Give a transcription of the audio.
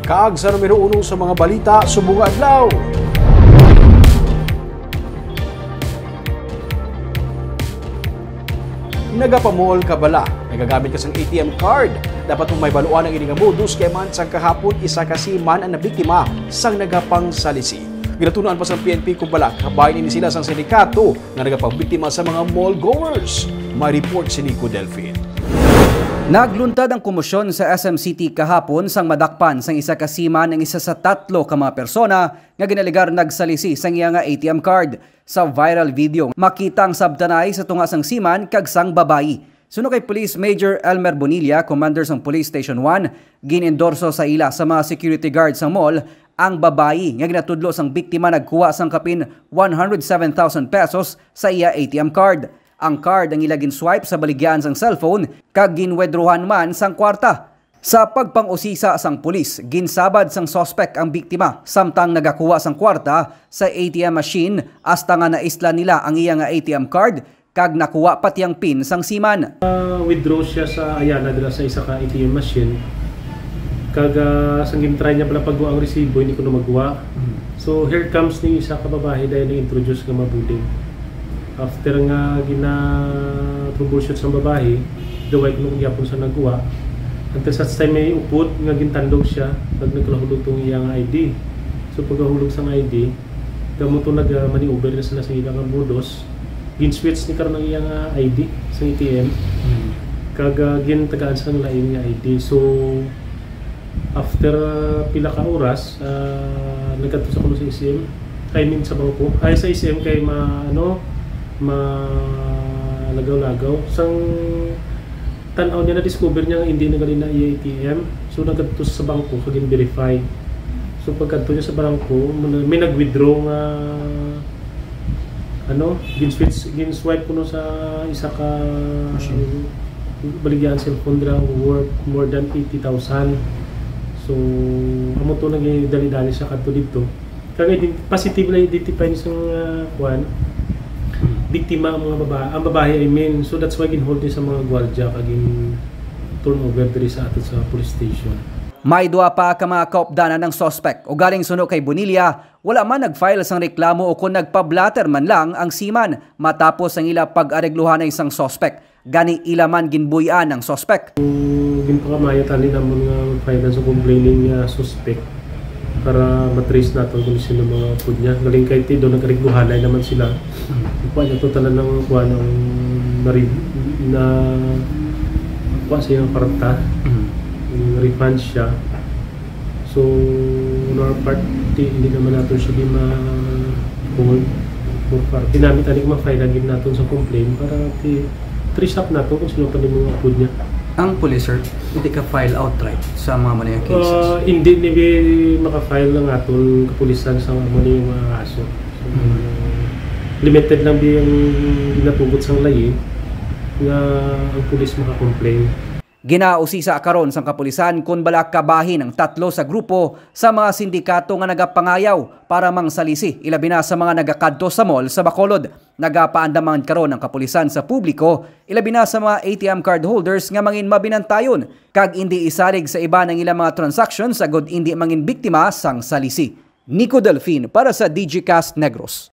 Kag sa numero 1 sa mga balita subong adlaw. Nagapamol ka bala, nagagamit ka sang ATM card. Dapat mong may baluan ang ining modus kay man sang kahapon isa ka seaman ang nabiktima sang nagapang salisi. Ginatunan pa sa PNP kung bala kabayan ini sila sang sindikato nga nagapabiktima sa mga mall goers. May report si Nico Delfin. Nagluntad ang komosyon sa SM City kahapon sang madakpan sang isa ka seaman ang isa sa 3 ka mga persona nga ginaligar nagsalisi sang iya nga ATM card. Sa viral video, makita ang sabtanay sa tunga sang seaman kag sang babayi. Suno kay Police Major Elmer Bonilla, Commander sang Police Station 1, ginendorso sa ila sa mga security guards sang mall ang babayi nga ginatudlo sang biktima nagkuha sang kapin 107,000 pesos sa iya ATM card. Ang card ang ilagin swipe sa baligyan sang cellphone kag ginwedruhan man sang kwarta. Sa pagpang-usisa sang pulis, ginsabad sang suspect ang biktima samtang nagakuha sang kwarta sa ATM machine hasta nga naisla nila ang iya nga ATM card kag nakuha pati ang pin sang seaman. Withdraw siya sa Ayala dila sa isa ka ATM machine. Kag sang gintry niya pala pagguha ang resibo, hindi ko na magawa. So here comes ni isa ka babae dahil na-introduce nga mabuting. After nga gina-troubleshoot sa babae, daway ko nung gyapon sa nagawa. Until sa time may upot nga gintandog siya pag nagkalahulog tong iyang ID. So pagkahulog sang ID, gamuto nag-maneuver na sila sa ilang modus. Gin-switch ni karon ang iyang ID sa ATM. Kag gintagaan sa lain nga ID. So after pila ka oras, nagkadto sa kuno sa ICM. I mean sa bangko. Ay sa ICM kay lagaw-lagaw sang tanaw niya na-discover niya nga hindi na gali na ATM. So nagkadto sa bangko kag verify. So pagkadto niya sa bangko, may nag-withdraw nga gin-swipe kuno sa isa ka baligyan cellphone dra worth more than 80,000. So amo to nagidali-dali sa kadto dito. Kag positively identify ni sang biktima ang mga babae, ang babae I mean. So that's why ginhold ni sa mga gwardiya kag turn over diri sa ato sa police station. May duha pa ka mga kaupdanan ng suspect o galing suno kay Bonilla, wala man nag-file sang reklamo o kung nagpa-blatter man lang ang seaman matapos ang ila pag-aregluhan ng isang suspect. Gani ila man ginbuyan ang suspect. Ginpakamaya tani namon nga file sa complaining suspect para matrace nato kung sino mga food niya. Galing kay Tido, nag-arigluhanay naman sila. Kuha niya totalan ng kuha ng kuha siya ng karta. Refund siya. So, on our part, hindi naman natin siya di ma-hold. Tinamit tali ma-file agin natin sa complaint para trace up natin kung sino pa din mga food niya. Ang police, sir, hindi ka file outright sa mga manayang cases? Hindi maka-file lang atong kapulisan sa mga mga kaso. So, limited lang yung ginatugot sang layi nga ang pulis maka-complain. Ginausisa karon sang kapulisan kung bala kabahin ang 3 sa grupo sa mga sindikato nga nagapangayaw para mangsalisi ilabi na sa mga nagakadto sa mall sa Bacolod. Nagapaandaman karon ang kapulisan sa publiko ilabi na sa mga ATM card holders nga mangin mabinantayon kag hindi isalig sa iba ng ilang mga transactions agud hindi mangin biktima sang salisi. Nico Delfin para sa DigiCast Negros.